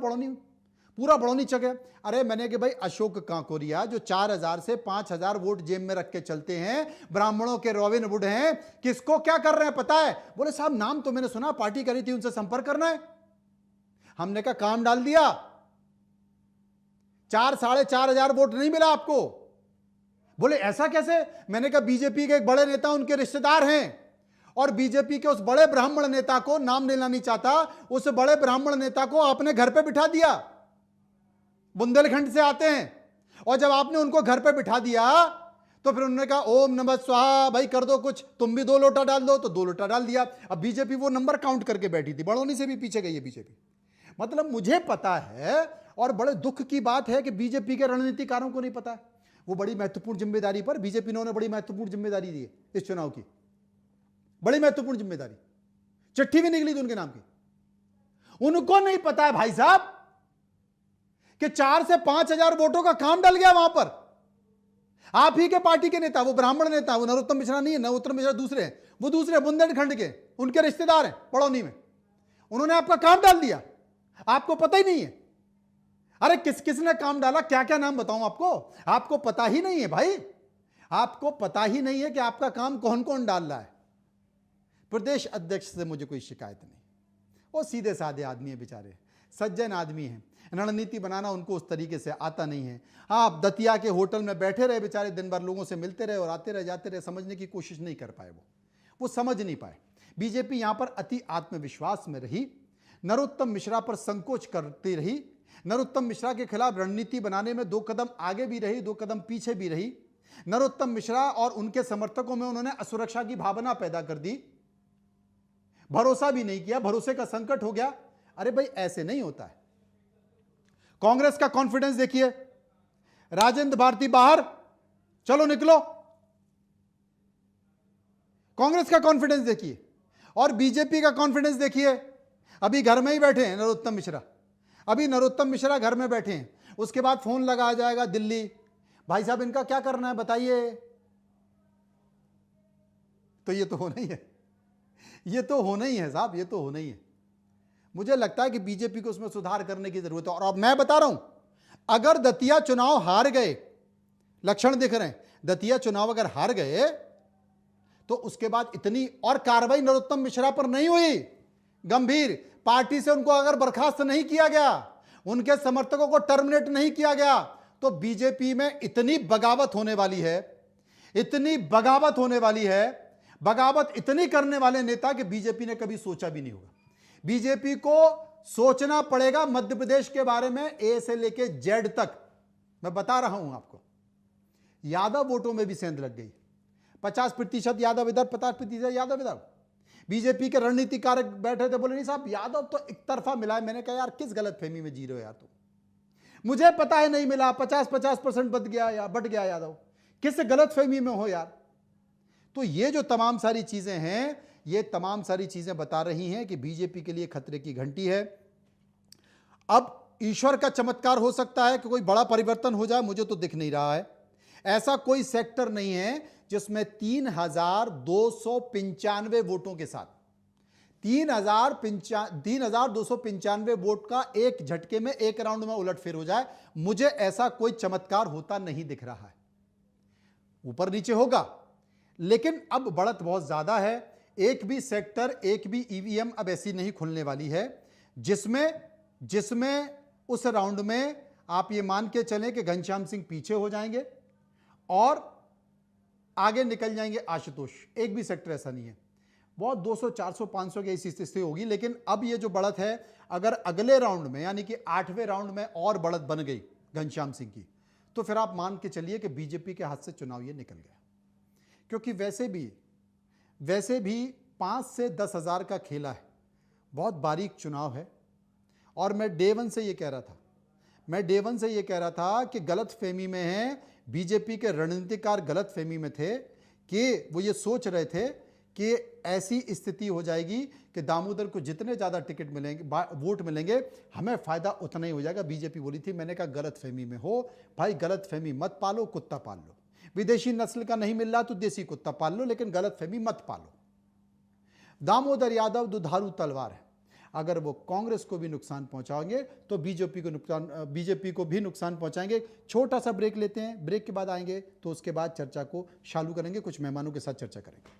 Speaker 1: बड़ौनी चके। अरे मैंने कि भाई अशोक काकोरिया जो 4000 से 5000 वोट जेब में रख के चलते हैं, ब्राह्मणों के रॉबिन हुड हैं, किसको क्या कर रहे हैं पता है? बोले साहब नाम तो मैंने सुना, पार्टी करी थी, उनसे संपर्क करना है। हमने कहा काम डाल दिया, 4-4.5 हजार वोट नहीं मिला आपको। बोले ऐसा कैसे? मैंने कहा बीजेपी के एक बड़े नेता उनके रिश्तेदार हैं, और बीजेपी के उस बड़े ब्राह्मण नेता को, नाम लेना नहीं चाहता, उस बड़े ब्राह्मण नेता को आपने घर पे बिठा दिया, बुंदेलखंड से आते हैं। और जब आपने उनको घर पे बिठा दिया तो फिर उन्होंने कहा ओम नमः स्वाहा, भाई कर दो कुछ, तुम भी 2 लोटा डाल दो, तो 2 लोटा डाल दिया। अब बीजेपी वो नंबर काउंट करके बैठी थी, बड़ौनी से भी पीछे गई है बीजेपी। मतलब मुझे पता है, और बड़े दुख की बात है कि बीजेपी के रणनीतिकारों को नहीं पता है। वो बड़ी महत्वपूर्ण जिम्मेदारी पर बीजेपी ने उन्हें बड़ी महत्वपूर्ण जिम्मेदारी दी है इस चुनाव की, बड़ी महत्वपूर्ण जिम्मेदारी, चिट्ठी भी निकली थी उनके नाम की। उनको नहीं पता है भाई साहब कि 4 से 5 हजार वोटों का काम डल गया वहां पर। आप ही के पार्टी के नेता, वो ब्राह्मण नेता, वो नरोत्तम मिश्रा नहीं है, नरोत्तम मिश्रा दूसरे हैं, वो दूसरे बुंदेलखंड के, उनके रिश्तेदार हैं बड़ौनी में। उन्होंने आपका काम डाल दिया, आपको पता ही नहीं है। अरे किस किसने काम डाला, क्या क्या नाम बताऊं आपको? आपको पता ही नहीं है भाई, आपको पता ही नहीं है कि आपका काम कौन कौन डाल रहा है। प्रदेश अध्यक्ष से मुझे कोई शिकायत नहीं, वो सीधे साधे आदमी है बेचारे, सज्जन आदमी हैं। रणनीति बनाना उनको उस तरीके से आता नहीं है। आप दतिया के होटल में बैठे रहे बेचारे, दिन भर लोगों से मिलते रहे और आते रहे जाते रहे, समझने की कोशिश नहीं कर पाए, वो समझ नहीं पाए। बीजेपी यहां पर अति आत्मविश्वास में रही, नरोत्तम मिश्रा पर संकोच करती रही, नरोत्तम मिश्रा के खिलाफ रणनीति बनाने में 2 कदम आगे भी रही, 2 कदम पीछे भी रही। नरोत्तम मिश्रा और उनके समर्थकों में उन्होंने असुरक्षा की भावना पैदा कर दी, भरोसा भी नहीं किया, भरोसे का संकट हो गया। अरे भाई ऐसे नहीं होता है। कांग्रेस का कॉन्फिडेंस देखिए, राजेंद्र भारती बाहर, चलो निकलो। कांग्रेस का कॉन्फिडेंस देखिए, और बीजेपी का कॉन्फिडेंस देखिए, अभी घर में ही बैठे हैं नरोत्तम मिश्रा, अभी नरोत्तम मिश्रा घर में बैठे हैं, उसके बाद फोन लगाया जाएगा दिल्ली, भाई साहब इनका क्या करना है बताइए। तो ये तो होना ही है, ये तो होना ही है साहब, ये तो होना ही है। मुझे लगता है कि बीजेपी को उसमें सुधार करने की जरूरत है। और अब मैं बता रहा हूं, अगर दतिया चुनाव हार गए, लक्षण दिख रहे हैं, दतिया चुनाव अगर हार गए तो उसके बाद इतनी और कार्रवाई नरोत्तम मिश्रा पर नहीं हुई गंभीर, पार्टी से उनको अगर बर्खास्त नहीं किया गया, उनके समर्थकों को टर्मिनेट नहीं किया गया, तो बीजेपी में इतनी बगावत होने वाली है, इतनी बगावत होने वाली है, बगावत इतनी करने वाले नेता कि बीजेपी ने कभी सोचा भी नहीं होगा। बीजेपी को सोचना पड़ेगा मध्य प्रदेश के बारे में, ए से लेके जेड तक। मैं बता रहा हूं आपको, यादव वोटों में भी सेंध लग गई, 50% यादव इधर, 50% यादव इधर। बीजेपी के रणनीतिकार बैठे थे, बोले नहीं साहब यादव तो एक तरफा मिला है। मैंने कहा यार किस गलतफहमी में जी रहे हो यार तुम, मुझे पता है नहीं मिला, 50% बच गया या बट गया यादव, किस गलतफहमी में हो यार। तो ये जो तमाम सारी चीजें हैं, ये तमाम सारी चीजें बता रही हैं कि बीजेपी के लिए खतरे की घंटी है। अब ईश्वर का चमत्कार हो सकता है कि कोई बड़ा परिवर्तन हो जाए, मुझे तो दिख नहीं रहा है। ऐसा कोई सेक्टर नहीं है जिसमें 3,295 वोटों के साथ 3,295 वोट का एक झटके में, एक राउंड में उलटफेर हो जाए। मुझे ऐसा कोई चमत्कार होता नहीं दिख रहा है। ऊपर नीचे होगा, लेकिन अब बढ़त बहुत ज्यादा है। एक भी सेक्टर, एक भी ईवीएम अब ऐसी नहीं खुलने वाली है जिसमें उस राउंड में आप ये मान के चलें कि घनश्याम सिंह पीछे हो जाएंगे और आगे निकल जाएंगे आशुतोष। एक भी सेक्टर ऐसा नहीं है। बहुत 200, 400, 500 की ऐसी स्थिति होगी। लेकिन अब ये जो बढ़त है, अगर अगले राउंड में यानी कि 8वें राउंड में और बढ़त बन गई घनश्याम सिंह की, तो फिर आप मान के चलिए कि बीजेपी के हाथ से चुनाव ये निकल गया। क्योंकि वैसे भी 5 से 10 हज़ार का खेला है, बहुत बारीक चुनाव है। और मैं डे वन से ये कह रहा था कि गलत फहमी में है, बीजेपी के रणनीतिकार गलत फहमी में थे कि वो ये सोच रहे थे कि ऐसी स्थिति हो जाएगी कि दामोदर को जितने ज़्यादा टिकट मिलेंगे, वोट मिलेंगे, हमें फ़ायदा उतना ही हो जाएगा। बीजेपी बोली थी, मैंने कहा गलत फहमी में हो भाई, गलत फहमी मत पालो, कुत्ता पाल लो। विदेशी नस्ल का नहीं मिल रहा तो देसी कुत्ता पाल लो, लेकिन गलत फहमी मत पालो। दामोदर यादव दुधारू तलवार है, अगर वो कांग्रेस को भी नुकसान पहुंचाएंगे तो बीजेपी को भी नुकसान पहुंचाएंगे। छोटा सा ब्रेक लेते हैं, ब्रेक के बाद आएंगे तो उसके बाद चर्चा को चालू करेंगे, कुछ मेहमानों के साथ चर्चा करेंगे।